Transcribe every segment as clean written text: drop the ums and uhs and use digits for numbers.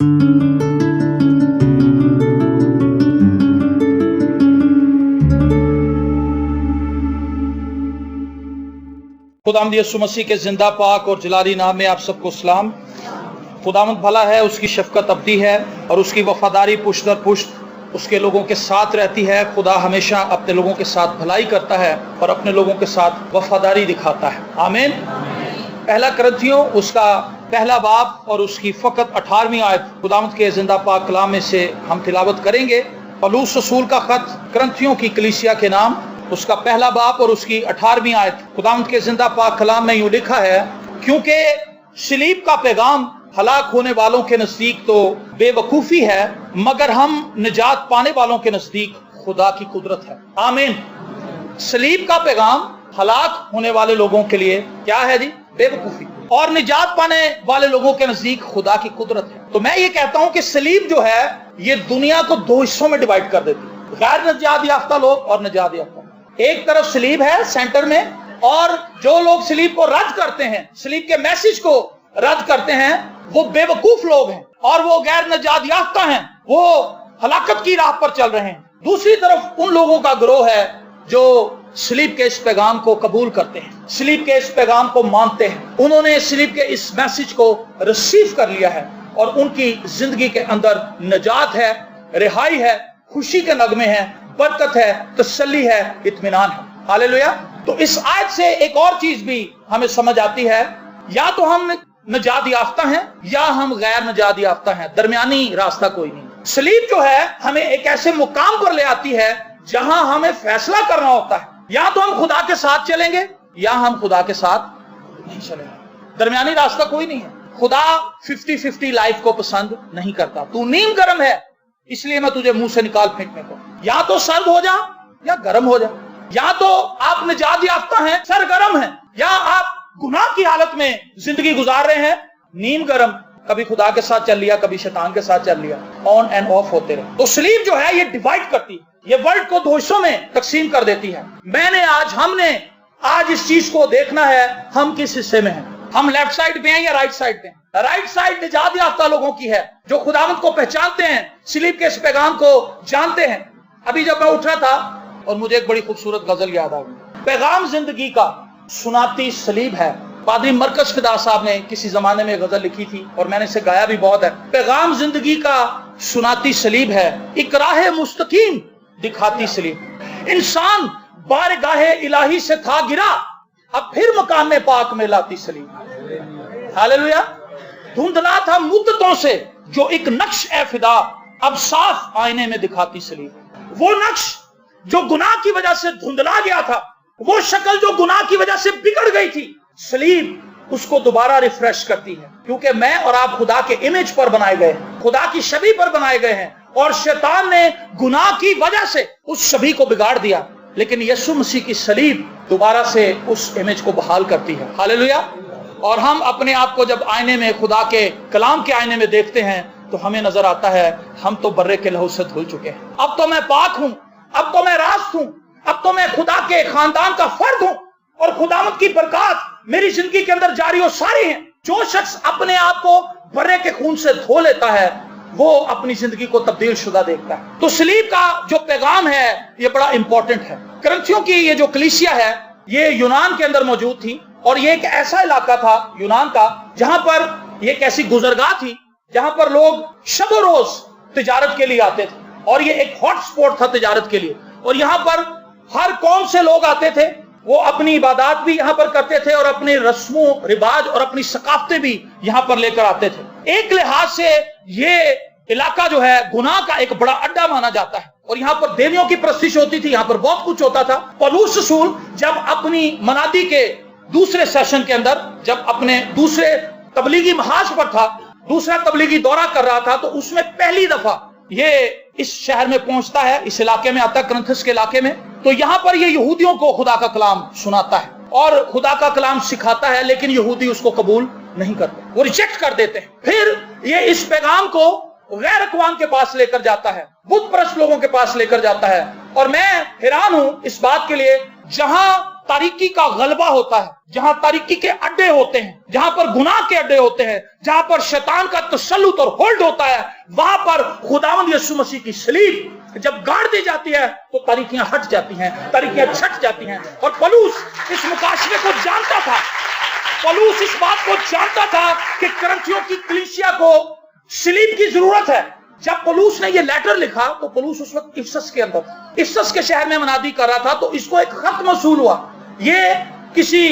खुदावंद यीशु मसीह के जिंदा पाक और जलाली नाम में आप सबको सलाम। खुदावंद भला है, उसकी शफकत अब्दी है और उसकी वफादारी पुश्त दर पुश्त उसके लोगों के साथ रहती है। खुदा हमेशा अपने लोगों के साथ भलाई करता है और अपने लोगों के साथ वफादारी दिखाता है। आमीन। पहला करंथियों उसका पहला बाब और उसकी फकत 18वीं आयत खुदावंद के जिंदा पाक कलाम में से हम तिलावत करेंगे। पौलुस रसूल का खत करंथियों की कलीसिया के नाम, उसका पहला बाब और उसकी 18वीं आयत खुदावंद के जिंदा पाक कलाम में यूं लिखा है, क्योंकि सलीब का पैगाम हलाक होने वालों के नजदीक तो बेवकूफी है, मगर हम निजात पाने वालों के नजदीक खुदा की कुदरत है। आमीन। सलीब का पैगाम हलाक होने वाले लोगों के लिए क्या है जी? बेवकूफी, और निजात पाने वाले लोगों के नजदीक खुदा की कुदरत है। तो मैं ये कहता हूं कि सलीब जो है ये दुनिया को दो हिस्सों में डिवाइड कर देती है, गैर निजात याफ्ता लोग और निजात याफ्ता। एक तरफ सलीब है सेंटर में, और जो लोग सलीब को रद्द करते हैं, सलीब के मैसेज को रद्द करते हैं, वो बेवकूफ लोग हैं और वो गैर निजात याफ्ता हैं, वो हलाकत की राह पर चल रहे हैं। दूसरी तरफ उन लोगों का गिरोह है जो सलीब के इस पैगाम को कबूल करते हैं, सलीब के इस पैगाम को मानते हैं। उन्होंने सलीब के इस मैसेज को रिसीव कर लिया है और उनकी जिंदगी के अंदर निजात है, रिहाई है, खुशी के नगमे हैं, बरकत है, तसल्ली है, इत्मीनान है। हालेलुया। तो इस आयत से एक और चीज भी हमें समझ आती है, या तो हम निजात याफ्ता हैं या हम गैर निजात याफ्ता हैं, दरमियानी रास्ता कोई नहीं। सलीब जो है हमें एक ऐसे मुकाम पर ले आती है जहां हमें फैसला करना होता है, या तो हम खुदा के साथ चलेंगे या हम खुदा के साथ नहीं चलेंगे। दरमियानी रास्ता कोई नहीं है। खुदा 50-50 लाइफ को पसंद नहीं करता। तू नीम गर्म है इसलिए मैं तुझे मुंह से निकाल फेंकने को, या तो सर्द हो जा या गर्म हो जा। या तो आप निजात याफ्ता हैं, सरगर्म हैं, या आप गुनाह की हालत में जिंदगी गुजार रहे हैं, नीम गर्म, कभी खुदा के साथ चल लिया, कभी शैतान के साथ चल लिया, ऑन एंड ऑफ होते रहे। तो सलीब जो है ये डिवाइड करती है, ये वर्ल्ड को दो हिस्सों में तकसीम कर देती है। हमने आज इस चीज को देखना है, हम किस हिस्से में हैं। हम लेफ्ट साइड पे हैं या राइट साइड पे हैं। राइट साइड निजात याफ्ता लोगों की है जो खुदावंद को पहचानते हैं, सलीब के इस पैगाम को जानते हैं। अभी जब मैं उठ रहा था और मुझे एक बड़ी खूबसूरत गजल याद आ गई। पैगाम जिंदगी का सुनाती सलीब है। पादरी मरकज फिदा साहब ने किसी जमाने में गजल लिखी थी और मैंने इसे गाया भी बहुत है। पैगाम जिंदगी का सुनाती सलीब है, एक राह मुस्तकीम दिखाती सलीब। इंसान बारगाहे इलाही से था गिरा, अब फिर मकाम पाक में लाती सलीब। हालेलुया। धुंधला था मुद्दतों से जो एक नक्श ए फिदा, अब साफ आईने में दिखाती सलीब। वो नक्श जो गुनाह की वजह से धुंधला गया था, वो शक्ल जो गुनाह की वजह से बिगड़ गई थी, सलीब उसको दोबारा रिफ्रेश करती है। क्योंकि मैं और आप खुदा के इमेज पर बनाए गए हैं, खुदा की छवि पर बनाए गए हैं, और शैतान ने गुनाह की वजह से उस छवि को बिगाड़ दिया, लेकिन यीशु मसीह की सलीब दोबारा से उस इमेज को बहाल करती है। हालेलुया। और हम अपने आप को जब आईने में, खुदा के कलाम के आईने में देखते हैं, तो हमें नजर आता है हम तो बर्रे के लहू से धुल चुके हैं। अब तो मैं पाक हूं, अब तो मैं रास्त हूं, अब तो मैं खुदा के खानदान का फर्द हूं, और खुदावंद की बरकत मेरी जिंदगी के अंदर जारी और सारी है। जो शख्स अपने आप को बर्रे के खून से धो लेता है, वो अपनी जिंदगी को तब्दील शुदा देखता है। तो सलीब का जो पैगाम है ये बड़ा इंपॉर्टेंट है। करंथियों की ये जो कलीसिया है ये यूनान के अंदर मौजूद थी, और ये एक ऐसा इलाका था यूनान का जहां पर ये एक ऐसी गुजरगाह थी जहां पर लोग शब रोज तिजारत के लिए आते थे, और ये एक हॉट स्पॉट था तिजारत के लिए। और यहाँ पर हर कौम से लोग आते थे, वो अपनी इबादत भी यहाँ पर करते थे और अपने रस्मों रिवाज और अपनी सकाफतें भी यहाँ पर लेकर आते थे। एक लिहाज से ये इलाका जो है गुनाह का एक बड़ा अड्डा माना जाता है, और यहाँ पर देवियों की प्रस्तिश होती थी, यहाँ पर बहुत कुछ होता था। पौलुस रसूल जब अपनी मनादी के दूसरे सेशन के अंदर, जब अपने दूसरे तबलीगी महाज पर था, दूसरा तबलीगी दौरा कर रहा था, तो उसमें पहली दफा ये इस शहर में पहुंचता है, इस इलाके में आता है, करंथस के इलाके में। तो यहाँ पर ये यहूदियों को खुदा का कलाम सुनाता है और खुदा का कलाम सिखाता है, लेकिन यहूदी उसको कबूल नहीं करते, वो रिजेक्ट कर देते हैं। फिर ये इस पैगाम को गैर अक़वाम के पास लेकर जाता है, बुत परस्त लोगों के पास लेकर जाता है। और मैं हैरान हूं इस बात के लिए, जहां तारीकी का गलबा होता है, जहां तारीकी के अड्डे होते हैं, जहां पर गुनाह के अड्डे होते हैं, जहां पर शैतान का तसल्लुत और होल्ड होता है, वहां पर खुदावंद यीशु मसीह की सलीब जब गाड़ दी जाती है तो तारीकियां हट जाती हैं, तारीकियां छट जाती हैं। और पौलुस इस मुकाशफे को जानता था, पौलुस इस बात को जानता था कि करंथियों की कलीसिया को सलीब की जरूरत है। जब पौलुस ने ये लेटर लिखा तो पौलुस उस वक्त इफसस के अंदर, इफसस के शहर में मनादी कर रहा था, तो इसको एक खत मौसूल हुआ। ये किसी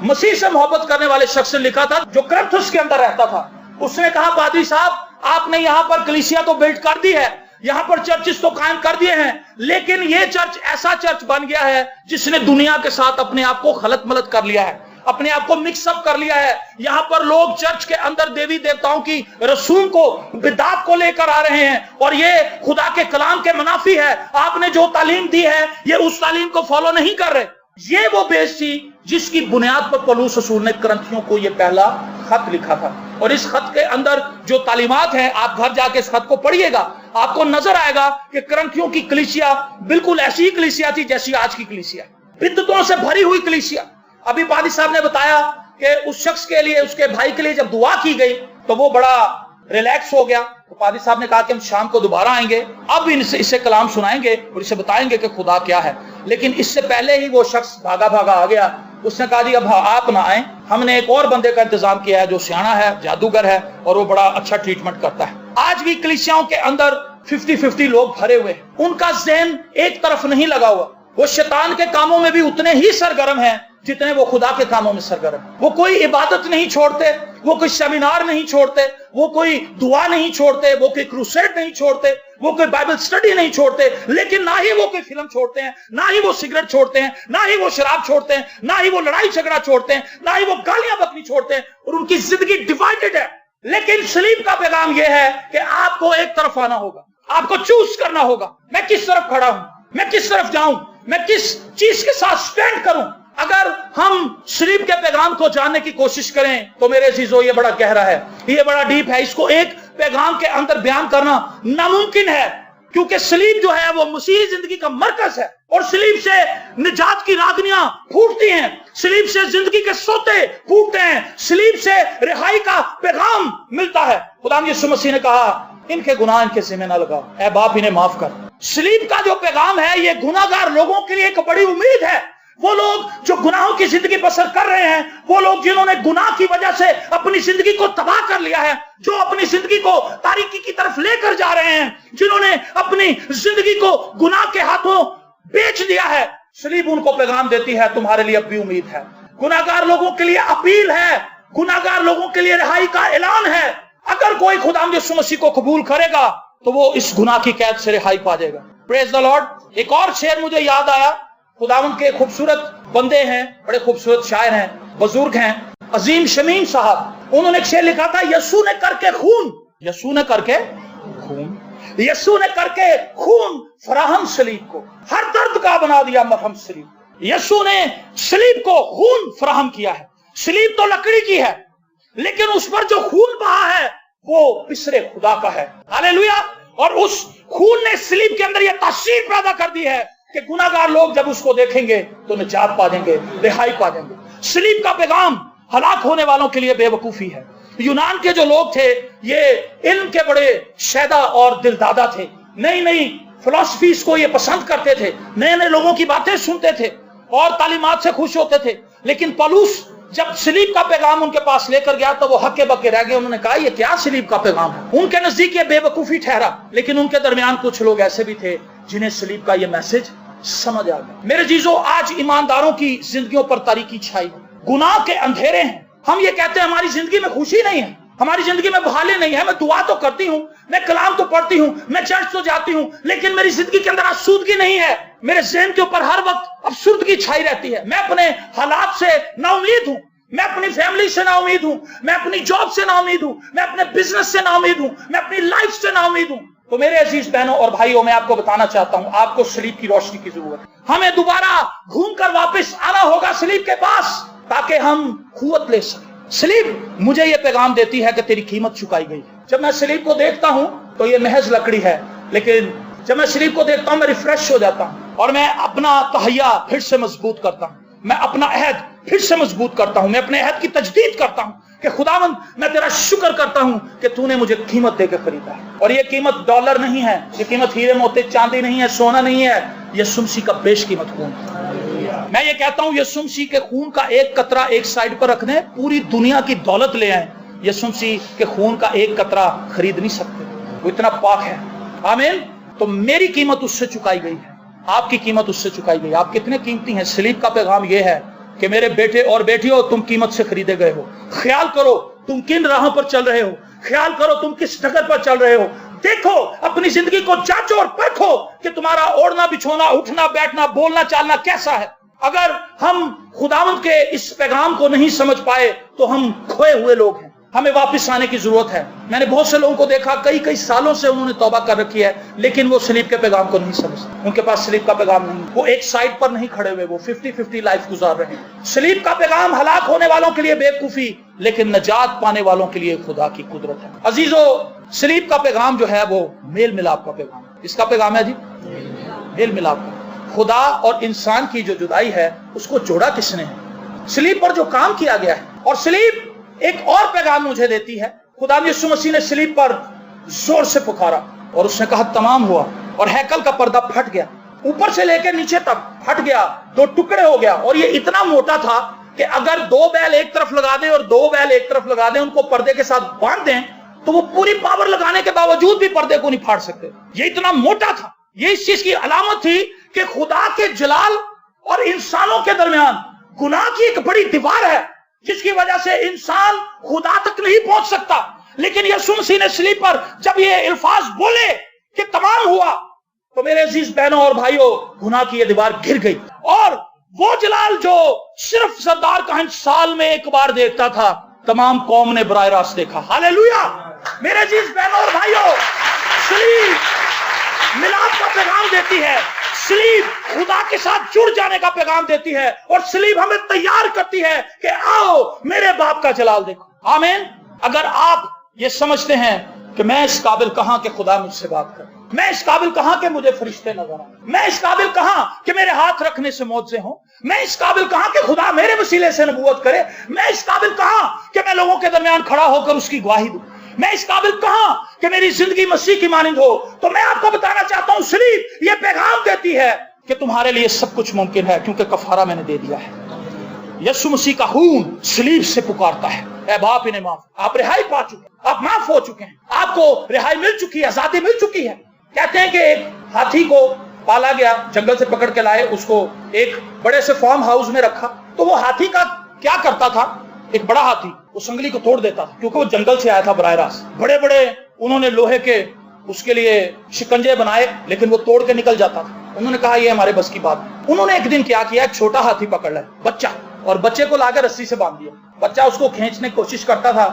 मसीह से मोहब्बत करने वाले शख्स ने लिखा था जो करंथुस के अंदर रहता था। उसने कहा, पादरी साहब, आपने यहां पर कलीसिया तो बिल्ड कर दी है, यहां पर चर्चेस तो कायम कर दिए हैं, लेकिन ये चर्च ऐसा चर्च बन गया है जिसने दुनिया के साथ अपने आप को खलत मलत कर लिया है, अपने आप को मिक्सअप कर लिया है। यहां पर लोग चर्च के अंदर देवी देवताओं की रसूम को, बिदात को लेकर आ रहे हैं, और ये खुदा के कलाम के मुनाफी है। आपने जो तालीम दी है ये उस तालीम को फॉलो नहीं कर रहे। ये वो बेस थी जिसकी बुनियाद पर पौलुस रसूल ने करंथियों को ये पहला खत लिखा था। और इस खत के अंदर जो तालीमात हैं, आप घर जाके इस खत को पढ़िएगा, आपको नजर आएगा कि करंथियों की कलीसिया बिल्कुल ऐसी ही कलीसिया थी जैसी आज की कलीसिया, बिद्दतों से भरी हुई कलीसिया। अभी पादी साहब ने बताया कि उस शख्स के लिए, उसके भाई के लिए जब दुआ की गई तो वो बड़ा रिलैक्स हो गया। तो पादी साहब ने कहा कि हम शाम को दोबारा आएंगे, अब इसे कलाम सुनाएंगे और इसे बताएंगे कि खुदा क्या है। लेकिन इससे पहले ही वो शख्स भागा भागा आ गया। उसने कहा, जी अब आप ना आए, हमने एक और बंदे का इंतजाम किया है जो सियाना है, जादूगर है, और वो बड़ा अच्छा ट्रीटमेंट करता है। आज भी कलीसियाओं के अंदर 50-50 लोग भरे हुए, उनका ज़हन एक तरफ नहीं लगा हुआ। वो शैतान के कामों में भी उतने ही सरगर्म हैं जितने वो खुदा के कामों में सरगर्म। वो कोई इबादत नहीं छोड़ते, वो कोई सेमिनार नहीं छोड़ते, वो कोई दुआ नहीं छोड़ते, वो कोई क्रूसेड नहीं छोड़ते, वो कोई बाइबल स्टडी नहीं छोड़ते, लेकिन ना ही वो कोई फिल्म छोड़ते हैं, ना ही वो सिगरेट छोड़ते हैं, ना ही वो शराब छोड़ते हैं, ना ही वो लड़ाई झगड़ा छोड़ते हैं, ना ही वो गालियां बकनी छोड़ते हैं, और उनकी जिंदगी डिवाइडेड है। लेकिन सलीब का पैगाम यह है कि आपको एक तरफ आना होगा, आपको चूज करना होगा, मैं किस तरफ खड़ा हूं, मैं किस तरफ जाऊं, मैं किस चीज के साथ स्टैंड करूं। अगर हम सलीब के पैगाम को जानने की कोशिश करें तो मेरे अजीजों ये बड़ा गहरा है, ये बड़ा डीप है। इसको एक पैगाम के अंदर बयान करना नामुमकिन है, क्योंकि सलीब जो है वो मसीही जिंदगी का मरकज है, और सलीब से निजात की रागनियां फूटती हैं, सलीब से जिंदगी के सोते फूटते हैं, सलीब से रिहाई का पैगाम मिलता है। खुदा यीशु मसीह ने कहा, इनके गुनाह इनके ज़िम्मे ना लगाओ, ऐ बाप इन्हें माफ कर। सलीब का जो पैगाम है ये गुनाहगार लोगों के लिए एक बड़ी उम्मीद है। वो लोग जो गुनाहों की जिंदगी बसर कर रहे हैं, वो लोग जिन्होंने गुनाह की वजह से अपनी जिंदगी को तबाह कर लिया है, जो अपनी जिंदगी को तारीकी की तरफ लेकर जा रहे हैं, जिन्होंने अपनी जिंदगी को गुनाह के हाथों बेच दिया है, सलीब उनको पैगाम देती है, तुम्हारे लिए अब भी उम्मीद है। गुनाहगार लोगों के लिए अपील है, गुनाहगार लोगों के लिए रिहाई का ऐलान है। अगर कोई खुदा यीशु मसीह को कबूल करेगा तो वो इस गुनाह की कैद से रिहाई पा जाएगा। Praise the Lord. एक और शेर मुझे याद आया, खुदावंद के खूबसूरत बंदे हैं, बड़े खूबसूरत शायर हैं, बुजुर्ग हैं, अजीम शमीम साहब। उन्होंने एक शेर लिखा था, यीशु ने करके खून, यीशु ने करके खून, यीशु ने करके खून फराहम सलीब को, हर दर्द का बना दिया मरहम सलीब। यीशु ने सलीब को खून फराहम किया है। सलीब तो लकड़ी की है, लेकिन उस पर जो खून बहा है वो पिसरे खुदा का है। हालेलुया। और उस खून ने सलीब के अंदर यह तासीर पैदा कर दी है कि गुनाहगार लोग जब उसको देखेंगे तो निजात पा देंगे, रिहाई पा देंगे। सलीब का पैगाम हलाक होने वालों के लिए बेवकूफी है। यूनान के जो लोग थे ये इल्म के बड़े शैदा और दिलदादा थे, नई नई फिलॉसफीज को ये पसंद करते थे, नए नए लोगों की बातें सुनते थे और तालीमात से खुश होते थे। लेकिन पौलुस जब सलीब का पैगाम उनके पास लेकर गया तो वो हक्के बक्के रह गए। उन्होंने कहा, ये क्या सलीब का पैगाम है? उनके नजदीक ये बेवकूफी ठहरा। लेकिन उनके दरमियान कुछ लोग ऐसे भी थे जिन्हें सलीब का ये मैसेज समझ आ गया। मेरे जीजों, आज ईमानदारों की जिंदगियों पर तारीकी छाई है, गुनाह के अंधेरे हैं। हम ये कहते हैं हमारी जिंदगी में खुशी नहीं है, हमारी जिंदगी में बहाली नहीं है। मैं दुआ तो करती हूँ, मैं कलाम तो पढ़ती हूँ, मैं चर्च तो जाती हूँ, लेकिन मेरी जिंदगी के अंदर आसूदगी नहीं है। मेरे ज़हन के ऊपर हर वक्त अफसुर्दगी छाई रहती है। मैं अपने हालात से नाउमीद हूँ, मैं अपनी फैमिली से नाउमीद हूँ, मैं अपनी जॉब से नाउमीद हूँ, मैं अपने बिजनेस से नाउमीद हूँ, मैं अपनी लाइफ से नाउमीद हूँ। तो मेरे अजीज बहनों और भाइयों, मैं आपको बताना चाहता हूँ, आपको सलीब की रोशनी की जरूरत है। हमें दोबारा घूमकर वापस आना होगा सलीब के पास, ताकि हम कुव्वत ले सकें। सलीब मुझे ये पैगाम देती है कि तेरी कीमत चुकाई गई है। जब मैं सलीब को देखता हूँ तो ये महज लकड़ी है, लेकिन जब मैं सलीब को देखता हूँ मैं रिफ्रेश हो जाता हूँ और मैं अपना तहैया फिर से मजबूत करता हूँ। मैं अपना अहद फिर से मजबूत करता हूं, मैं अपने अहद की तजदीद करता हूं कि खुदावंद मैं तेरा शुक्र करता हूं कि तूने मुझे कीमत देकर खरीदा है। और ये कीमत डॉलर नहीं है, ये कीमत हीरे मोती चांदी नहीं है, सोना नहीं है, ये सुमसी का बेशकीमत खून है। मैं ये कहता हूं ये सुमसी के खून का एक कतरा एक साइड पर रखने, पूरी दुनिया की दौलत ले आए, ये सुमसी के खून का एक कतरा खरीद नहीं सकते, वो इतना पाक है। आमीन। तो मेरी कीमत उससे चुकाई गई है, आपकी कीमत उससे चुकाई गई। आप कितने कीमती हैं। सलीब का पैगाम यह है कि मेरे बेटे और बेटियों, तुम कीमत से खरीदे गए हो। ख्याल करो तुम किन राहों पर चल रहे हो, ख्याल करो तुम किस डगर पर चल रहे हो। देखो अपनी जिंदगी को जांचो और परखो कि तुम्हारा ओढ़ना बिछोना, उठना बैठना, बोलना चालना कैसा है। अगर हम खुदावंद के इस पैगाम को नहीं समझ पाए तो हम खोए हुए लोग हैं, हमें वापस आने की जरूरत है। मैंने बहुत से लोगों को देखा, कई सालों से उन्होंने तौबा कर रखी है, लेकिन वो सलीब के पैगाम को नहीं समझते। उनके पास सलीब का पैगाम नहीं, वो एक साइड पर नहीं खड़े हुए, वो 50-50 लाइफ गुजार रहे हैं। सलीब का पैगाम हलाक होने वालों के लिए बेवकूफी, लेकिन नजात पाने वालों के लिए खुदा की कुदरत है। अजीजों, सलीब का पैगाम जो है वो मेल मिलाप का पैगाम। इसका पैगाम है जी मेल मिलाप का। खुदा और इंसान की जो जुदाई है उसको जोड़ा किसने है? सलीब पर जो काम किया गया है। और सलीब एक और पैगाम मुझे देती है। खुदा यीशु मसीह ने सलीब पर जोर से पुकारा और उसने कहा तमाम हुआ, और हैकल का पर्दा फट गया, ऊपर से लेकर नीचे तक फट गया, दो टुकड़े हो गया। और ये इतना मोटा था कि अगर दो बैल एक तरफ लगा दें और दो बैल एक तरफ लगा दें, उनको पर्दे के साथ बांध दें, तो वो पूरी पावर लगाने के बावजूद भी पर्दे को नहीं फाड़ सकते। ये इतना मोटा था। ये इस चीज की अलामत थी कि खुदा के जलाल और इंसानों के दरमियान गुनाह की एक बड़ी दीवार है, जिसकी वजह से इंसान खुदा तक नहीं पहुंच सकता। लेकिन यीशु मसीह ने सलीब पर जब ये अल्फाज बोले कि तमाम हुआ, तो मेरे अजीज बहनों और भाइयों, गुनाह की ये दीवार गिर गई। और वो जलाल जो सिर्फ सरदार काहिन साल में एक बार देखता था, तमाम कौम ने बराह रास्त देखा। हालेलुया। मेरे अजीज बहनों और भाइयों, सलीब मिलाप का पैगाम देती है, सलीब खुदा के साथ जुड़ जाने का पैगाम देती है, और सलीब हमें तैयार करती है कि आओ मेरे बाप का जलाल देखो। आमीन। अगर आप ये समझते हैं कि मैं इस काबिल कहां कि खुदा मुझसे बात करे, मैं इस काबिल कहां कि मुझे फरिश्ते नजर आए, मैं इस काबिल कहां कि मेरे हाथ रखने से मौजज़े हों, मैं इस काबिल कहां कि खुदा मेरे वसीले से नबूवत करे, मैं इस काबिल कहां कि मैं लोगों के दरमियान खड़ा होकर उसकी गवाही दूं, मैं इस काबिल कहां कि मेरी जिंदगी मसीह की मानिंद हो। तो मैं आपको बताना चाहता हूं, सलीब ये पैगाम देती है कि तुम्हारे लिए सब कुछ मुमकिन है, क्योंकि कफारा मैंने दे दिया है। यीशु मसीह का खून सलीब से पुकारता है, ऐ बाप इन्हें माफ, आप रिहाई पा चुके, आप माफ हो चुके हैं, आपको रिहाई मिल चुकी है, आजादी मिल चुकी है। कहते हैं कि एक हाथी को पाला गया, जंगल से पकड़ के लाए, उसको एक बड़े से फार्म हाउस में रखा। तो वो हाथी का क्या करता था, एक बड़ा हाथी उस संगली को तोड़ देता था, क्योंकि वो जंगल से आया था बराह रास्त। बड़े बड़े उन्होंने लोहे के उसके लिए शिकंजे बनाए, लेकिन वो तोड़ के निकल जाता था। उन्होंने कहा ये हमारे बस की बात नहीं। उन्होंने एक दिन क्या किया, एक छोटा हाथी पकड़ लिया, बच्चा, और बच्चे को लाकर रस्सी से बांध दिया। बच्चा उसको खींचने की कोशिश करता था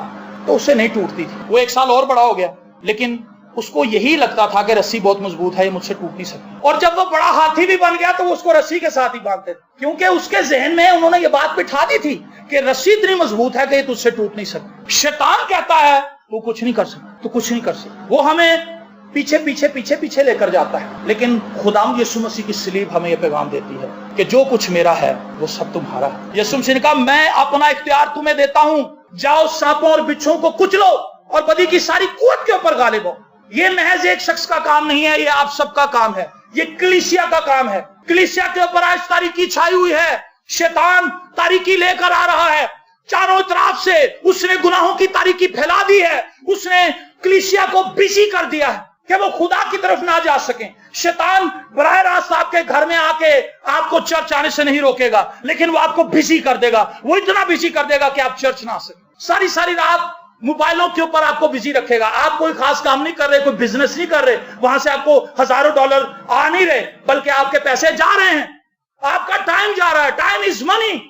तो उससे नहीं टूटती थी। वो 1 साल और बड़ा हो गया, लेकिन उसको यही लगता था कि रस्सी बहुत मजबूत है, ये मुझसे टूट नहीं सकती। और जब वो बड़ा हाथी भी बन गया तो वो उसको रस्सी के साथ ही बांधते थे, क्योंकि उसके जहन में उन्होंने ये बात बिठा दी थी कि रस्सी इतनी मजबूत है कि तुझसे टूट नहीं सकती। शैतान कहता है तू कुछ नहीं कर सकता, तू कुछ नहीं कर सकता। वो हमें पीछे पीछे पीछे पीछे लेकर जाता है। लेकिन खुदावंद यीशु मसीह की सलीब हमें यह पैगाम देती है कि जो कुछ मेरा है वो सब तुम्हारा है। यीशु मसीह ने कहा मैं अपना इख्तियार तुम्हें देता हूं, जाओ सांपों और बिच्छुओं को कुचलो और बदी की सारी कुव्वत के ऊपर गालिब हो। ये महज एक शख्स का काम नहीं है, ये आप सबका काम है, ये कलीसिया का काम है। कलीसिया के ऊपर आज तारीकी छाई हुई है, शैतान तारीकी लेकर आ रहा है, चारों तरफ से उसने गुनाहों की तारीकी फैला दी है। उसने कलीसिया को बिजी कर दिया है कि वो खुदा की तरफ ना जा सके। शैतान बराह रास्त आपके घर में आके आपको चर्च आने से नहीं रोकेगा, लेकिन वो आपको बिजी कर देगा। वो इतना बिजी कर देगा कि आप चर्च ना आ सके। सारी सारी रात मोबाइलों के ऊपर आपको बिजी रखेगा। आप कोई खास काम नहीं कर रहे, कोई बिजनेस नहीं कर रहे, वहां से आपको हजारों डॉलर आ नहीं रहे, बल्कि आपके पैसे जा रहे हैं, आपका टाइम जा रहा है। Time is money.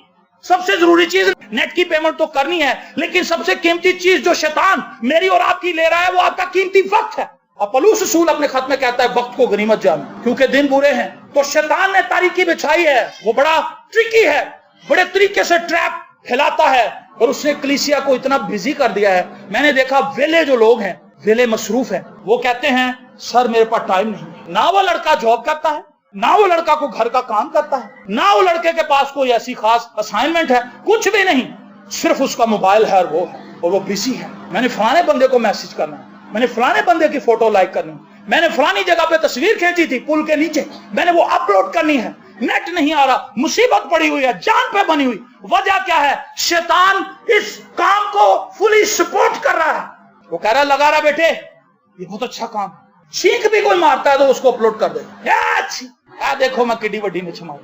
सबसे जरूरी चीज नेट की पेमेंट तो करनी है, लेकिन सबसे कीमती चीज जो शैतान मेरी और आपकी ले रहा है वो आपका कीमती वक्त है। पौलुस रसूल अपने खत में कहता है वक्त को गनीमत जानो, क्योंकि दिन बुरे हैं। तो शैतान ने तारीकी बिछाई है, वो बड़ा ट्रिकी है, बड़े तरीके से ट्रैप फैलाता है, और उसने कलीसिया को इतना बिजी कर दिया है। मैंने देखा वेले जो लोग हैं, वेले मसरूफ हैं, वो कहते हैं सर मेरे पास टाइम नहीं है। ना वो लड़का जॉब करता है, ना वो लड़का को घर का काम करता है, ना वो लड़के के पास कोई ऐसी खास असाइनमेंट है, कुछ भी नहीं, सिर्फ उसका मोबाइल है और वो बिजी है। मैंने फलाने बंदे को मैसेज करना है, मैंने फलाने बंदे की फोटो लाइक करनी है, मैंने फलानी जगह पे तस्वीर खींची थी पुल के नीचे, मैंने वो अपलोड करनी है, नेट नहीं आ रहा, मुसीबत पड़ी हुई है, जान पे बनी हुई। वजह क्या है? शैतान इस काम को फुली सपोर्ट कर रहा है। वो कह रहा है लगा रहा बेटे, ये बहुत अच्छा काम, चीख भी कोई मारता है तो उसको अपलोड कर दे, देखो मैं किड्डी वड्डी में छमाऊ।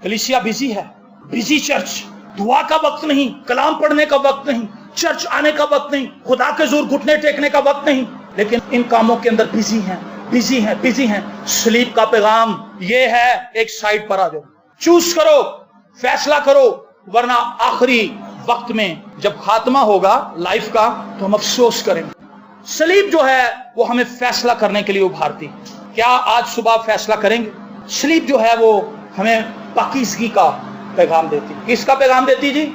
कलीसिया बिजी है, बिजी चर्च, दुआ का वक्त नहीं, कलाम पढ़ने का वक्त नहीं, चर्च आने का वक्त नहीं, खुदा के जोर घुटने टेकने का वक्त नहीं, लेकिन इन कामों के अंदर बिजी हैं। सलीब का पैगाम ये है, एक साइड पर आ जाओ, चूज करो, फैसला करो, वरना आखिरी वक्त में जब खात्मा होगा लाइफ का तो हम अफसोस करेंगे। सलीब जो है वो हमें फैसला करने के लिए उभारती है। क्या आज सुबह फैसला करेंगे? सलीब जो है वो हमें पाकीज़गी का पैगाम देती है। किसका पैगाम देती जी?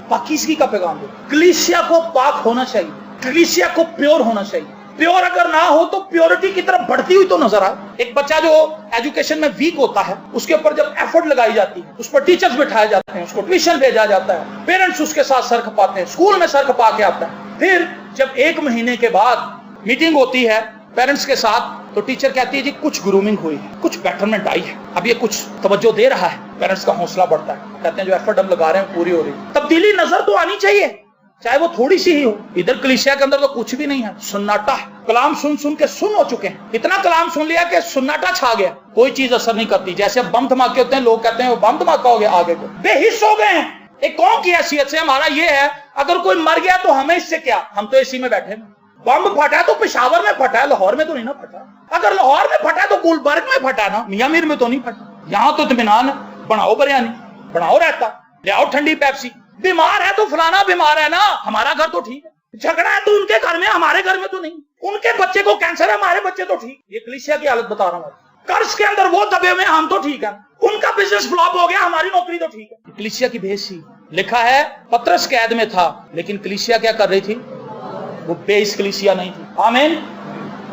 पाकीज़गी का पैगाम देती। कलीसिया को पाक होना चाहिए, कलीसिया को प्योर होना चाहिए। प्योर अगर ना हो तो प्योरिटी की तरफ बढ़ती हुई तो नजर आए। एक बच्चा जो एजुकेशन में वीक होता है, उसके ऊपर जब एफर्ट लगाई जाती है, उस पर टीचर्स बिठाए जाते हैं, उसको ट्यूशन भेजा जाता है, पेरेंट्स उसके साथ सर खपाते हैं, स्कूल में सर खपा के आता है, फिर जब 1 महीने के बाद मीटिंग होती है पेरेंट्स के साथ, तो टीचर कहती है जी कुछ ग्रूमिंग हुई है, कुछ बेटरमेंट आई है, अब ये कुछ तवज्जो दे रहा है। पेरेंट्स का हौसला बढ़ता है, कहते हैं जो एफर्ट हम लगा रहे हैं पूरी हो रही है। तब्दीली नजर तो आनी चाहिए, चाहे वो थोड़ी सी ही हो। इधर कलीसिया के अंदर तो कुछ भी नहीं है, सुन्नाटा है। कलाम सुन के सुन हो चुके हैं, इतना कलाम सुन लिया कि सुन्नाटा छा गया, कोई चीज असर नहीं करती। जैसे अब बम धमाके होते हैं, लोग कहते हैं वो बम धमाका हो गया, आगे को बेहिस हो गए हैं। एक कौम की हैसियत से हमारा ये है, अगर कोई मर गया तो हमें इससे क्या, हम तो इसी में बैठे हैं। बम फटा है तो पेशावर में फटा है, लाहौर में तो नहीं ना फटा। अगर लाहौर में फटा है तो गुलबर्ग में फटा ना, मियां मीर में तो नहीं फटा। यहाँ तो इत्मीनान है, बनाओ बिरयानी, बनाओ रायता, ले आओ ठंडी पेप्सी। बीमार है तो फलाना बीमार है ना, हमारा घर तो ठीक है। झगड़ा है तो उनके घर में, हमारे घर में तो नहीं। उनके बच्चे को कैंसर है, हमारे बच्चे तो ठीक। ये कलीसिया की हालत बता रहा हूँ। कर्ज के अंदर वो दबे हुए, हम तो ठीक है। उनका बिजनेस फ्लॉप हो गया, हमारी नौकरी तो ठीक है। कलीसिया की बेइज्जती। लिखा है पतरस कैद में था, लेकिन कलीसिया क्या कर रही थी? वो बेइज्जत कलीसिया नहीं थी। आमीन।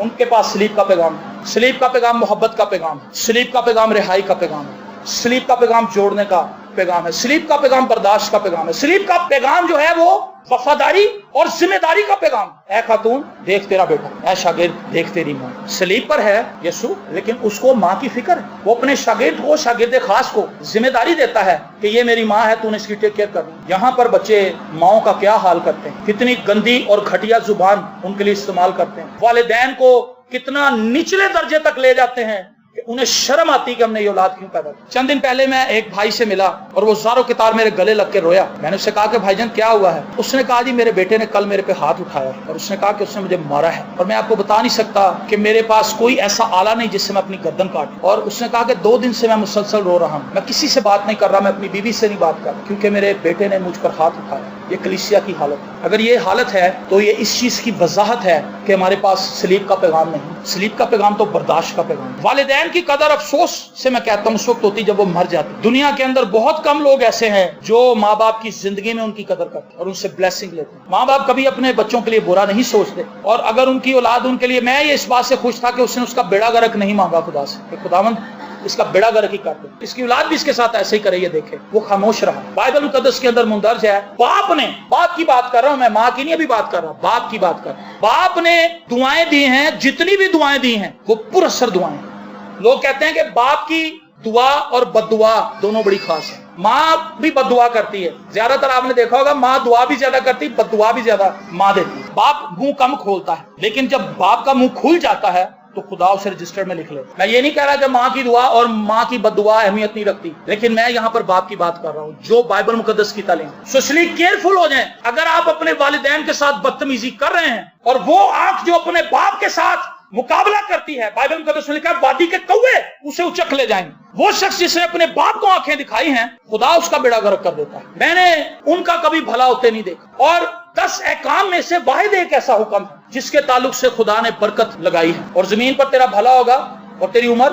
उनके पास सलीब का पैगाम, सलीब का पैगाम मोहब्बत का पैगाम, सलीब का पैगाम रिहाई का पैगाम, सलीब का पैगाम जोड़ने का पैगाम है, सलीब का पैगाम बर्दाश्त का पैगाम है, सलीब का पैगाम जो है वो वफादारी और जिम्मेदारी का पैगाम। ऐ खातून देख तेरा बेटा, ऐ शागिर्द देख तेरी माँ। सलीब पर है यीशु, लेकिन उसको माँ की फिक्र है। वो अपने शागिर्द को, शागिर्द खास को जिम्मेदारी देता है कि ये मेरी माँ है, तूने इसकी टेक केयर करनी। यहाँ पर बच्चे माओ का क्या हाल करते हैं, कितनी गंदी और घटिया जुबान उनके लिए इस्तेमाल करते हैं। वालिदैन को कितना निचले दर्जे तक ले जाते हैं कि उन्हें शर्म आती कि हमने ये औलाद क्यों पैदा की। चंद दिन पहले मैं एक भाई से मिला और वो ज़ारो के तार मेरे गले लग के रोया। मैंने उससे कहा कि भाईजान क्या हुआ है? उसने कहा जी मेरे बेटे ने कल मेरे पे हाथ उठाया और उसने कहा कि उसने मुझे मारा है, और मैं आपको बता नहीं सकता कि मेरे पास कोई ऐसा आला नहीं जिससे मैं अपनी गर्दन काटूं। और उसने कहा कि 2 दिन से मैं मुसलसल रो रहा हूँ, मैं किसी से बात नहीं कर रहा, मैं अपनी बीवी से नहीं बात कर रहा, क्योंकि मेरे बेटे ने मुझ पर हाथ उठाया। ये कलीसिया की हालत है। अगर ये हालत है तो ये इस चीज की वजाहत है कि हमारे पास सलीब का पैगाम नहीं। सलीब का पैगाम तो बर्दाश्त का पैगाम। वालिदैन की कदर अफसोस से मैं कहता हूँ उस वक्त होती जब वो मर जाते। दुनिया के अंदर बहुत कम लोग ऐसे हैं जो माँ बाप की जिंदगी में उनकी कदर करते और उनसे ब्लेसिंग लेते हैं। माँ बाप कभी अपने बच्चों के लिए बुरा नहीं सोचते, और अगर उनकी औलाद उनके लिए, मैं ये इस बात से खुश था कि उसने उसका बेड़ा गर्क नहीं मांगा खुदा से कि खुदावंद इसका बेड़ा गर्क ही कर दे, इसकी औलाद भी इसके साथ ऐसे ही करे। ये देखे वो खामोश रहा। बाइबल मुकद्दस के अंदर मुंदरज है, बाप ने, बाप की बात कर रहा हूं मैं, माँ की नहीं अभी बात कर रहा, बाप की बात कर। बाप ने दुआएं दी हैं, जितनी भी दुआएं दी हैं वो पुरअसर दुआएं। लोग कहते हैं कि बाप की दुआ और बद्दुआ दोनों बड़ी खास है। माँ भी बद्दुआ करती है, ज्यादातर आपने देखा होगा माँ दुआ भी ज्यादा करती, बद्दुआ भी ज्यादा माँ देती है। बाप मुंह कम खोलता है, लेकिन जब बाप का मुंह खुल जाता है तो खुदा उसे रजिस्टर में लिख ले। मैं ये नहीं कह रहा कि माँ की दुआ और माँ की बद्दुआ अहमियत नहीं रखती, लेकिन मैं यहाँ पर बाप की बात कर रहा हूँ जो बाइबल मुकद्दस की तालीम। सो इसलिए केयरफुल हो जाएं। अगर आप अपने वालिदैन के साथ बदतमीजी कर रहे हैं और वो आंख जो अपने बाप के साथ मुकाबला करती है, बाइबल मुकद्दस में लिखा है वादी के कौवे उसे उचक ले जाएंगे। वो शख्स जिसने अपने बाप को आंखें दिखाई हैं, खुदा उसका बेड़ा गर्क कर देता है। मैंने उनका कभी भला होते नहीं देखा। और 10 अहकाम में से वाहिद एक ऐसा हुक्म है जिसके ताल्लुक से खुदा ने बरकत लगाई है, और जमीन पर तेरा भला होगा और तेरी उम्र,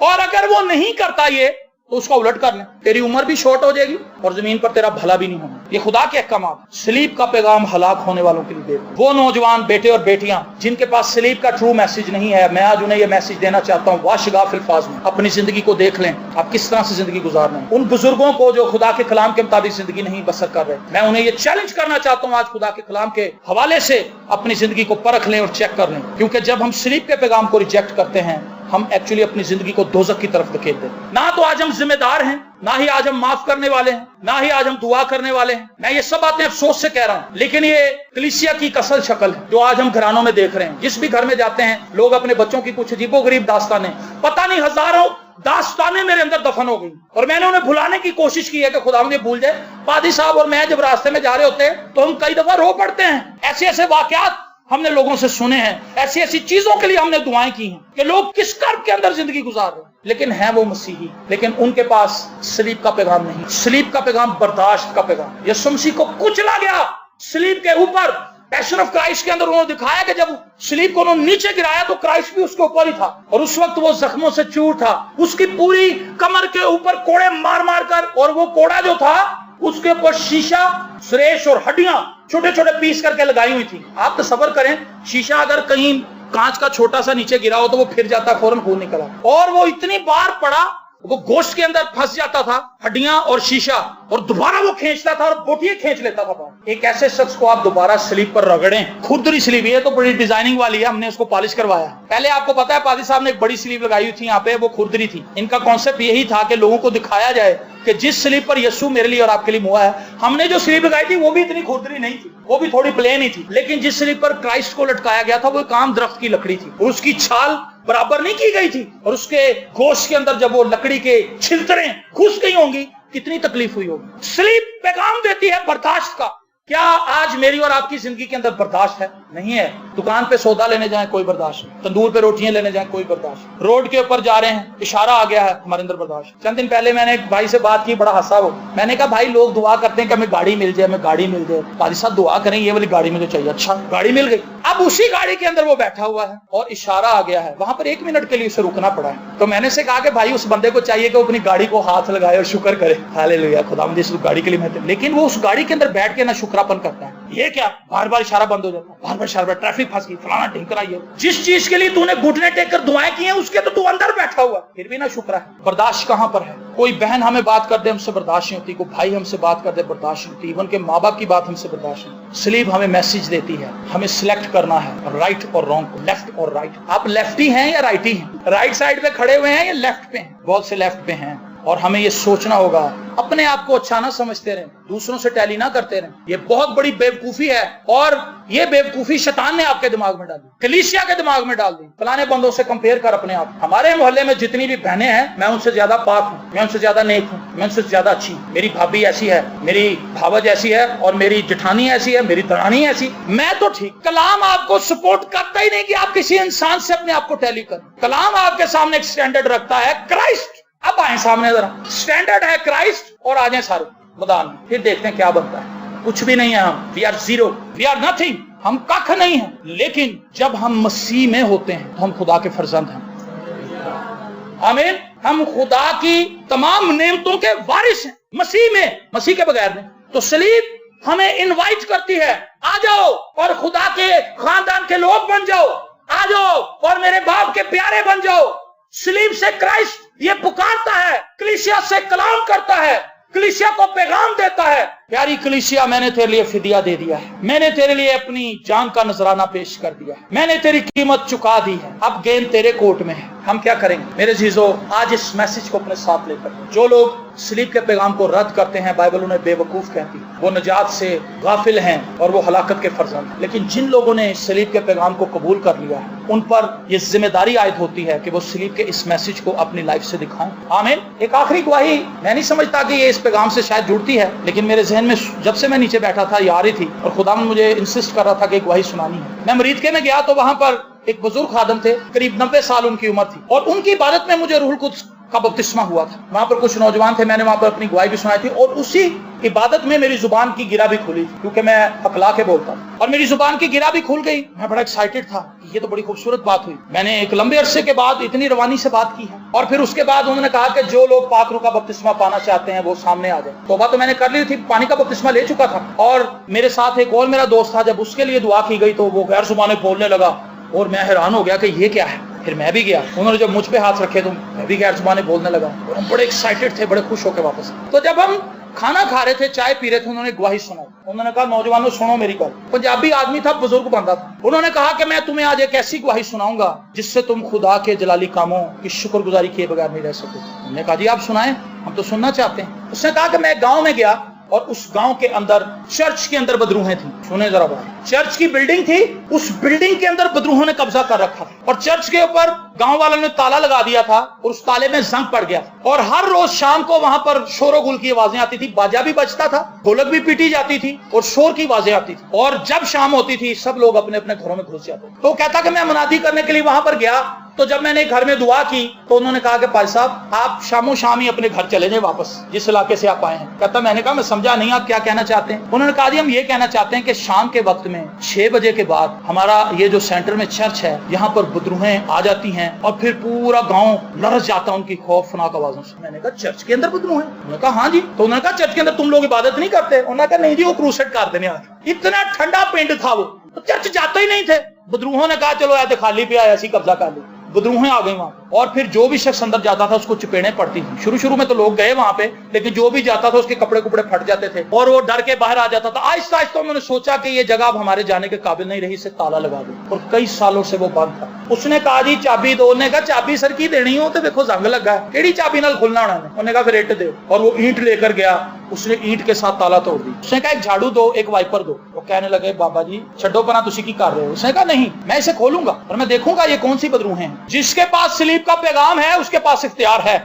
और अगर वो नहीं करता ये तो उसका उलट कर ले, तेरी उम्र भी शॉर्ट हो जाएगी और जमीन पर तेरा भला भी नहीं होगा। ये खुदा के अहकाम। सलीब का पैगाम हलाक होने वालों के लिए दे। वो नौजवान बेटे और बेटियां जिनके पास सलीब का ट्रू मैसेज नहीं है, मैं आज उन्हें ये मैसेज देना चाहता हूँ, वाशगाफिल फाज़ में अपनी जिंदगी को देख लें, आप किस तरह से जिंदगी गुजार रहे हैं। उन बुजुर्गों को जो खुदा के कलाम के मुताबिक जिंदगी नहीं बसर कर रहे, मैं उन्हें ये चैलेंज करना चाहता हूँ आज खुदा के कलाम के हवाले से अपनी जिंदगी को परख लें और चेक कर लें, क्योंकि जब हम सलीब के पैगाम को रिजेक्ट करते हैं हम एक्चुअली अपनी जिंदगी को दोज़ख की तरफ धकेल देते हैं। ना तो आज हम जिम्मेदार हैं, ना ही आज हम माफ करने वाले हैं, ना ही आज हम दुआ करने वाले हैं। मैं ये सब बातें अफसोस से कह रहा हूं, लेकिन ये कलीसिया की असल शक्ल है जो आज हम घरानों में देख रहे हैं। जिस भी घर में जाते हैं लोग अपने बच्चों की कुछ अजीबोगरीब दास्तानें, पता नहीं हजारों दास्तानें मेरे अंदर दफन हो गई, और मैंने उन्हें भुलाने की कोशिश की है कि खुदा मुझे भूल जाए। पादी साहब और मैं जब रास्ते में जा रहे होते हैं तो हम कई दफा रो पड़ते हैं। ऐसे ऐसे वाकयात हमने लोगों से सुने हैं, ऐसी ऐसी चीजों के लिए हमने दुआएं की हैं कि लोग किस कर्ब के अंदर जिंदगी गुजार रहे हैं, लेकिन हैं वो मसीही, लेकिन उनके पास सलीब का पैगाम नहीं। सलीब का पैगाम बर्दाश्त का पैगाम। यीशु मसीह को कुचला गया सलीब के ऊपर। पैशन ऑफ क्राइस्ट के अंदर उन्होंने दिखाया कि जब सलीब को उन्होंने नीचे गिराया तो क्राइस्ट भी उसके ऊपर ही था, और उस वक्त वो जख्मों से चूर था, उसकी पूरी कमर के ऊपर कोड़े मार मार कर, और वो कोड़ा जो था उसके ऊपर शीशा, सुरेश और हड्डियां छोटे छोटे पीस करके लगाई हुई थी। आप तसव्वुर करें, शीशा अगर कहीं कांच का छोटा सा नीचे गिरा हो तो वो फिर जाता, फौरन खून निकला, और वो इतनी बार पड़ा वो गोश्त के अंदर फंस जाता था, हड्डियां और शीशा, और दोबारा वो खींचता था और बोटियां खींच लेता था। एक ऐसे शख्स को आप दोबारा सलीब पर रगड़ें, खुरदरी सलीब, ये तो बड़ी डिजाइनिंग वाली है, हमने उसको पॉलिश करवाया। पहले आपको पता है पादी साहब ने एक बड़ी सलीब लगाई हुई थी यहाँ पे, वो खुरदरी थी। इनका कॉन्सेप्ट यही था कि लोगों को दिखाया जाए कि जिस सलीब पर यीशु मेरे लिए और आपके लिए मुआ है, हमने जो सलीब लगाई थी वो भी इतनी खुरदरी नहीं थी, वो भी थोड़ी प्लेन ही थी, लेकिन जिस सलीब पर क्राइस्ट को लटकाया गया था वो एक आम दरख्त की लकड़ी थी, और उसकी छाल बराबर नहीं की गई थी, और उसके गोश्त के अंदर जब वो लकड़ी के छिलतरें घुस गई होंगी कितनी तकलीफ हुई होगी। सलीब पैगाम देती है बर्दाश्त का। क्या आज मेरी और आपकी जिंदगी के अंदर बर्दाश्त है? नहीं है। दुकान पे सौदा लेने जाएं कोई बर्दाश्त नहीं, तंदूर पे रोटियां लेने जाएं कोई बर्दाश्त, रोड के ऊपर जा रहे हैं इशारा आ गया है हमारे अंदर बर्दाश्त। चंद दिन पहले मैंने एक भाई से बात की, बड़ा हंसा वो। मैंने कहा भाई लोग दुआ करते हैं कि हमें गाड़ी मिल जाए, हमें गाड़ी मिल जाए। पादी साहब दुआ करें ये वाली गाड़ी मुझे चाहिए। अच्छा, गाड़ी मिल गई। अब उसी गाड़ी के अंदर वो बैठा हुआ है और इशारा आ गया है, वहां पर 1 मिनट के लिए उसे रुकना पड़ा है। तो मैंने से कहा कि भाई उस बंदे को चाहिए कि वो अपनी गाड़ी को हाथ लगाए और शुक्र करे, हालेलुया खुदा मुझे इस गाड़ी के लिए मैं, लेकिन वो उस गाड़ी के अंदर बैठ के ना शुक्रापन करता है। ये क्या, बार बार इशारा बंद हो जाता है, बार बार इशारा, ट्रैफिक फंस गई, फलाना ढिंकरा। ये जिस चीज के लिए तूने घुटने टेक कर दुआएं की हैं उसके तो तू अंदर बैठा हुआ, फिर भी ना शुक्र है। बर्दाश्त कहां पर है? कोई बहन हमें बात कर दे हमसे बर्दाश्त नहीं होती, कोई भाई हमसे बात कर दे बर्दाश्त नहीं होती, इवन के माँ बाप की बात हमसे बर्दाश्त नहीं। सलीब हमें मैसेज देती है, हमें सिलेक्ट करना है राइट और रॉन्ग, लेफ्ट और राइट। आप लेफ्टी हैं या राइटी हैं? राइट साइड पे खड़े हुए हैं या लेफ्ट पे हैं? बहुत से लेफ्ट पे हैं, और हमें ये सोचना होगा, अपने आप को अच्छा ना समझते रहें, दूसरों से टैली ना करते रहें। ये बहुत बड़ी बेवकूफी है, और ये बेवकूफी शैतान ने आपके दिमाग में डाली, कलीसिया के दिमाग में डाल दी। फलाने बंदों से कंपेयर कर अपने आप। हमारे मोहल्ले में जितनी भी बहनें हैं, मैं उनसे ज्यादा पाक हूँ, मैं उनसे ज्यादा नेक हूँ, मैं उनसे ज्यादा अच्छी हूँ। मेरी भाभी ऐसी है, मेरी भावज ऐसी है, और मेरी जेठानी ऐसी है, मेरी दरानी ऐसी, मैं तो ठीक। कलाम आपको सपोर्ट करता ही नहीं कि आप किसी इंसान से अपने आप को टैली करें। कलाम आपके सामने एक स्टैंडर्ड रखता है, क्राइस्ट। अब आए सामने जरा, स्टैंडर्ड है क्राइस्ट, और आ जाए सारे मैदान में, फिर देखते हैं क्या बनता है। कुछ भी नहीं है हम, we are zero, we are nothing, हम कख नहीं है। लेकिन जब हम मसीह में होते हैं तो हम खुदा के फर्जंद हैं। आमीन। हम खुदा की तमाम नेमतों के वारिस हैं मसीह में, मसीह के बगैर नहीं। तो सलीब हमें इनवाइट करती है, आ जाओ और खुदा के खानदान के लोग बन जाओ, आ जाओ और मेरे बाप के प्यारे बन जाओ। सलीब से क्राइस्ट ये पुकारता है, कलीसिया से कलाम करता है, कलीसिया को पैगाम देता है, प्यारी कलीसिया मैंने तेरे लिए फिदिया दे दिया है, मैंने तेरे लिए अपनी जान का नजराना पेश कर दिया है, मैंने तेरी कीमत चुका दी है, अब गेंद तेरे कोर्ट में है। हम क्या करेंगे मेरे जीजो? आज इस मैसेज को अपने साथ लेकर, जो लोग सलीब के पैगाम को रद्द करते हैं, बाइबल उन्हें बेवकूफ कहती है, वो नजात से गाफिल हैं और वो हलाकत के फर्जंद। लेकिन जिन लोगों ने सलीब के पैगाम को कबूल कर लिया है, उन पर यह जिम्मेदारी आयद होती है कि वो सलीब के इस मैसेज को अपनी लाइफ से दिखाएं। आमीन। एक आखिरी गवाही, मैं नहीं समझता कि ये इस पैगाम से शायद जुड़ती है, लेकिन मेरे जहन में जब से मैं नीचे बैठा था ये आ रही थी, और खुदा मुझे इंसिस्ट कर रहा था कि एक गवाही सुनानी है। मैं मरीदके में गया तो वहां पर एक बुजुर्ग खादम थे, करीब 90 साल उनकी उम्र थी, और उनकी इबादत में मुझे रूहुल कुद्स का बपतिस्मा हुआ था। वहां पर कुछ नौजवान थे, मैंने वहां पर अपनी गवाही भी सुनाई थी और उसी इबादत में मेरी जुबान की गिरा भी खुली क्योंकि मैं हकला के बोलता हूँ और मेरी जुबान की गिरा भी खुल गई। मैं बड़ा एक्साइटेड था, ये तो बड़ी खूबसूरत बात हुई। मैंने एक लंबे अरसे के बाद इतनी रवानी से बात की है और फिर उसके बाद उन्होंने कहा कि जो लोग पाक रूह का बपतिस्मा पाना चाहते हैं वो सामने आ जाए। तौबा तो मैंने कर ली थी, पानी का बपतिस्मा ले चुका था और मेरे साथ एक और मेरा दोस्त था। जब उसके लिए दुआ की गई तो वो गैर जुबानें बोलने लगा और मैं हैरान हो गया कि ये क्या है। फिर मैं भी गया, उन्होंने जब मुझ पे हाथ रखे तो मैं भी गैर जुबानें बोलने लगा और हम बड़े एक्साइटेड थे, बड़े खुश होकर वापस। तो जब हम खाना खा रहे थे, चाय पी रहे थे, उन्होंने गवाही सुना। उन्होंने कहा नौजवानों सुनो मेरी बात। पंजाबी आदमी था, बुजुर्ग बंदा था। उन्होंने कहा कि मैं तुम्हें आज एक ऐसी गवाही सुनाऊंगा जिससे तुम खुदा के जलाली कामों की शुक्रगुजारी किए बगैर नहीं रह सकोगे। हमने कहा जी आप सुनाएं, हम तो सुनना चाहते हैं। उसने कहा कि मैं गाँव में गया और उस गांव के अंदर चर्च के अंदर बदरूहें थी। सुने जरा बात, चर्च की बिल्डिंग थी, उस बिल्डिंग के अंदर बदरूहों ने कब्जा कर रखा और चर्च के ऊपर गांव वालों ने ताला लगा दिया था और उस ताले में जंग पड़ गया और हर रोज शाम को वहां पर शोर गुल की आवाजें आती थी, बाजा भी बजता था, ढोलक भी पीटी जाती थी और शोर की आवाजें आती थी और जब शाम होती थी सब लोग अपने अपने घरों में घुस जाते। तो कहता कि मैं मुनादी करने के लिए वहां पर गया तो जब मैंने घर में दुआ की तो उन्होंने कहा कि भाई साहब आप शामों शाम ही अपने घर चले जाए वापस, जिस इलाके से आप आए हैं। कहता मैंने कहा मैं समझा नहीं आप क्या कहना चाहते हैं। उन्होंने कहा जी हम ये कहना चाहते हैं कि शाम के वक्त में 6 बजे के बाद हमारा ये जो सेंटर में चर्च है यहाँ पर बदरूहें आ जाती हैं और फिर पूरा गांव लरस जाता है उनकी खौफनाक आवाजों से। मैंने कहा चर्च के अंदर बदरूहें? उन्होंने कहा हाँ जी। तो उन्होंने कहा चर्च के अंदर तुम लोग इबादत नहीं करते? उन्होंने कहा नहीं जी वो क्रूसेड कर देने आए। इतना ठंडा पिंड था वो, तो चर्च जाते ही नहीं थे। बदरूहों ने कहा चलो ऐसे खाली पे आया, ऐसी कब्जा कर ली। बदरूहें आ गई वहां और फिर जो भी शख्स अंदर जाता था उसको चपेड़ें पड़ती थी। शुरू में तो लोग गए वहां पे, लेकिन जो भी जाता था उसके कपड़े कुपड़े फट जाते थे और वो डर के बाहर आ जाता था। आहिस्ता आहिस्ता उन्होंने सोचा कि ये जगह अब हमारे जाने के काबिल नहीं रही, इसे ताला लगा दो और कई सालों से वो बंद था। उसने कहा जी चाबी दो। उन्होंने कहा चाबी सर की देनी हो तो देखो जंग लगा है, केड़ी चाबी नाल खुलना होना। उन्होंने कहा फिर ईंट दे और वो ईंट लेकर गया, उसने ईंट के साथ ताला तोड़ दी। उसने कहा एक झाड़ू दो, एक वाइपर दो। वो कहने लगे बाबा जी छड्डो पना तुसी की कर रहे हो। उसने कहा नहीं मैं इसे खोलूंगा और मैं देखूंगा ये कौन सी बदरूहें हैं। जिसके पास सलीब का पैगाम है उसके पास इख्तियार है।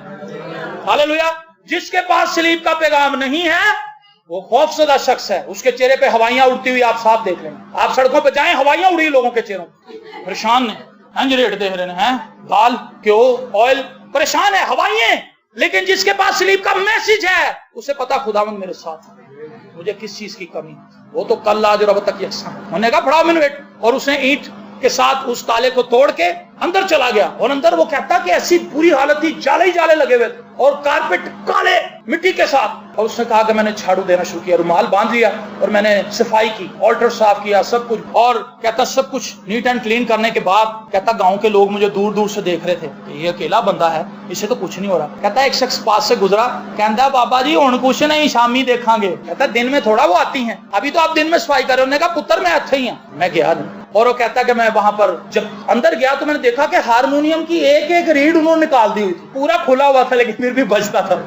हालेलुया। जिसके पास सलीब का पैगाम नहीं है वो खौफजदा शख्स है। उसके चेहरे पे हवाइयां उड़ती हुई आप साफ देख लेंगे। आप सड़कों पे जाएं, हवाइयां उड़ी लोगों के चेहरों, परेशान ने हंज रेट दे रहे हैं, दाल क्यों ऑयल, परेशान है, हवाइयां। लेकिन जिसके पास सलीब का मैसेज है उसे पता खुदावंद मेरे साथ है, मुझे किस चीज की कमी है, वो तो कल आज और अब तक यकसा। उन्होंने कहा फड़ाओ मिनट, और उसने ईंट के साथ उस ताले को तोड़ के अंदर चला गया और अंदर वो कहता कि ऐसी बुरी हालत थी, जाले ही जाले लगे हुए थे और कारपेट काले मिट्टी के साथ। और उसने कहा कि मैंने झाड़ू देना शुरू किया, रुमाल बांध लिया और मैंने सफाई की, ऑल्टर साफ किया, सब कुछ। और कहता सब कुछ नीट एंड क्लीन करने के बाद कहता गांव के लोग मुझे दूर दूर से देख रहे थे, ये अकेला बंदा है, इसे तो कुछ नहीं हो रहा। कहता एक शख्स पास से गुजरा, कहता बाबा जी हुण कुछ नहीं, शामी देखांगे। कहता दिन में थोड़ा वो आती हैं, अभी तो आप दिन में सफाई कर रहे हो। उन्होंने कहा पुत्र मैं अच्छा ही हूं। मैं गया नहीं। और वो कहता कि मैं वहां पर जब अंदर गया तो मैंने देखा कि हारमोनियम की एक एक रीड उन्होंने निकाल दी हुई थी, पूरा खुला हुआ था लेकिन फिर भी बजता था,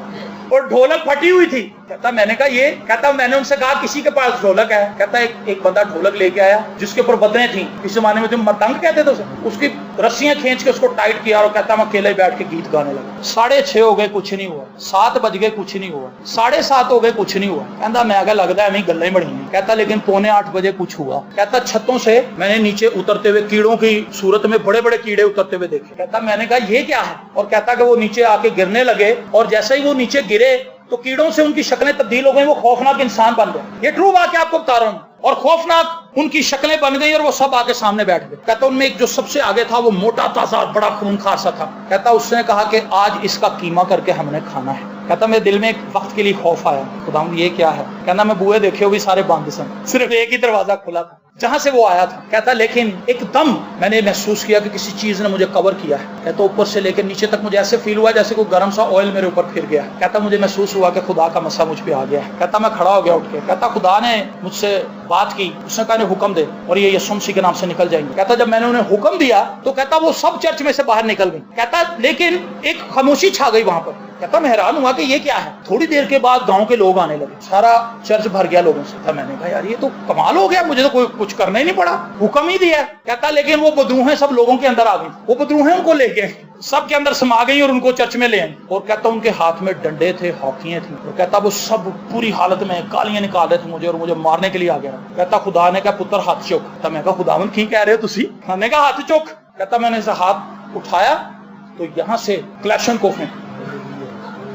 और ढोलक फटी हुई थी। कहता मैंने कहा ये, कहता मैंने उनसे कहा किसी के पास ढोलक है? कहता एक बंदा ढोलक लेके आया जिसके ऊपर बदरें थी, इस जमाने में तुम मतंग कहते थे उसे, उसकी रस्सियां खींच के उसको टाइट किया और कहता मैं अकेले बैठ के गीत गाने लगा। 6:30 हो गए कुछ नहीं हुआ, 7 बज गए कुछ नहीं हुआ, 7:30 हो गए कुछ नहीं हुआ। कहता मैं आगे लगता है गल्ला ही बनी। कहता लेकिन 7:45 बजे कुछ हुआ। कहता छतों से मैंने नीचे उतरते हुए कीड़ों की सूरत में बड़े बड़े कीड़े उतरते हुए देखे। कहता मैंने कहा ये क्या है? और कहता कि वो नीचे आके गिरने लगे और जैसे ही वो नीचे गिरे तो कीड़ों से उनकी शक्लें तब्दील हो गई, वो खौफनाक इंसान बन गए। ये ट्रू वाकया आपको बता रहा हूं। और खौफनाक उनकी शक्लें बन गई और वो सब आके सामने बैठ गए। कहता उनमें एक जो सबसे आगे था वो मोटा ताजा बड़ा खूंखार सा था। कहता उसने कहा कि आज इसका कीमा करके हमने खाना है। कहता मेरे दिल में एक वक्त के लिए खौफ आया, खुदावंद ये क्या है? कहता मैं बुए देखे वो भी सारे बंद सन, सिर्फ एक ही दरवाजा खुला था जहां से वो आया था। कहता लेकिन एकदम मैंने महसूस किया कि किसी चीज ने मुझे कवर किया है। कहता ऊपर से लेकर नीचे तक मुझे ऐसे फील हुआ जैसे कोई गर्म सा ऑयल मेरे ऊपर फिर गया। कहता मुझे महसूस हुआ कि खुदा का मसा मुझ पे आ गया है। कहता मैं खड़ा हो गया उठ के। कहता खुदा ने मुझसे बात की, उसने कहा हुक्म दे और ये यीशु मसीह के नाम से निकल जाएंगे। कहता जब मैंने उन्हें हुक्म दिया तो कहता वो सब चर्च में से बाहर निकल गई। कहता लेकिन एक खामोशी छा गई वहां पर। कहता मैं हैरान हुआ कि ये क्या है। थोड़ी देर के बाद गांव के लोग आने लगे, सारा चर्च भर गया लोगों से। था मैंने कहा यार ये तो कमाल हो गया, मुझे तो कोई कुछ करना ही नहीं पड़ा, हुक्म ही दिया। कहता लेकिन वो बदरूहें सब लोगों के अंदर आ गई, वो बदरूहें उनको ले गए, सब के अंदर समा गई और उनको चर्च में ले आए। और कहता उनके हाथ में डंडे थे, हॉकियां थी, और कहता वो सब पूरी हालत में गालियां निकाल रहे थे मुझे और मुझे मारने के लिए आ गया। कहता खुदा ने कहा पुत्र हाथ चौक। कहता मैं कहा खुदावंद की कह रहे हो तुसी? मैंने कहा हाथ चौक। कहता मैंने हाथ उठाया तो यहां से क्लैशन कोफ में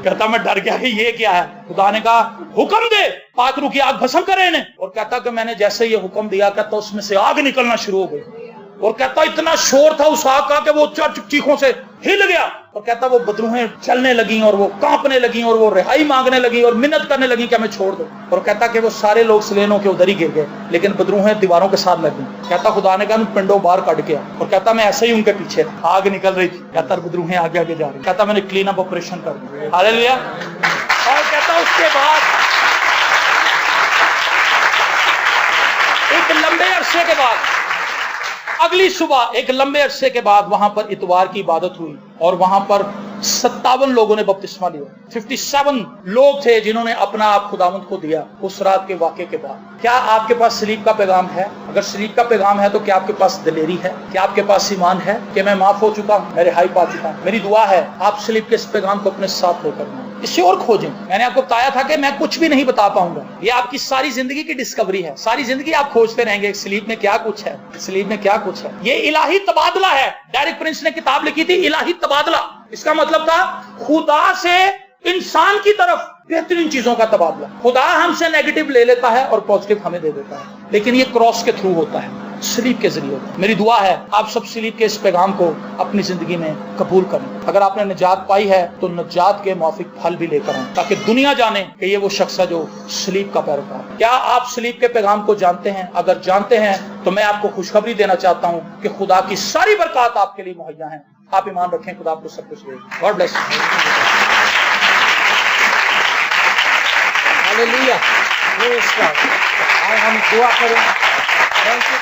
कहता मैं डर गया कि ये क्या है। खुदा ने कहा हुक्म दे पाखरू की आग भस्म करे इन्हें। और कहता कि मैंने जैसे ये हुक्म दिया, कहता उसमें से आग निकलना शुरू हो गई। और कहता इतना शोर था उस आग का कि वो चीखों से हिल गया। और कहता वो बदरूहें चलने लगी और वो कांपने लगी और वो रिहाई मांगने लगी और मिन्नत करने लगी कि हमें छोड़ दो। और कहता कि वो सारे लोग सलेनों के उधर ही गिर गए, लेकिन बदरूहें दीवारों के साथ लग गई। कहता खुदा ने कहा पिंडों बाहर काट के आ। और कहता मैं ऐसे ही उनके पीछे आग निकल रही थी। कहता बदरूहें आगे आगे जा रही। कहता मैंने क्लीन अप ऑपरेशन कर दिया। हालेलुया। और कहता उसके बाद एक लंबे अरसे के बाद, अगली सुबह एक लंबे अरसे के बाद वहां पर इतवार की इबादत हुई और वहां पर 57 लोगों ने बपतिस्मा लिया। 57 लोग थे जिन्होंने अपना आप खुदावंद को दिया उस रात के वाक़े के बाद। क्या आपके पास सलीब का पैगाम है? अगर सलीब का पैगाम है तो क्या आपके पास दिलेरी है? क्या आपके पास ईमान है कि मैं माफ हो चुका हूं, मैं रिहाई पा चुका हूं? मेरी दुआ है आप सलीब के इस पैगाम को अपने साथ लेकर इसे और खोजें। मैंने आपको बताया था कि मैं कुछ भी नहीं बता पाऊंगा, ये आपकी सारी जिंदगी की डिस्कवरी है। सारी जिंदगी आप खोजते रहेंगे सलीब में क्या कुछ है, सलीब में क्या कुछ है। ये इलाही तबादला है। डेरिक प्रिंस ने किताब लिखी थी इलाही तबादला। इसका मतलब था खुदा से इंसान की तरफ बेहतरीन चीजों का तबादला। खुदा हमसे नेगेटिव ले लेता है और पॉजिटिव हमें दे देता है, लेकिन ये क्रॉस के थ्रू होता है, सलीब के जरिए होता है। मेरी दुआ है आप सब सलीब के इस पैगाम को अपनी जिंदगी में कबूल करें। अगर आपने निजात पाई है तो निजात के मुआफिक फल भी लेकर आएं, ताकि दुनिया जाने कि ये वो शख्स है जो सलीब का पैरोकार है। क्या आप सलीब के पैगाम को जानते हैं? अगर जानते हैं तो मैं आपको खुशखबरी देना चाहता हूँ कि खुदा की सारी बरकत आपके लिए मुहैया है। आप ईमान रखें, खुदा आपको सब कुछ दे। God bless. हालेलुया। हम दुआ करें। Thank you.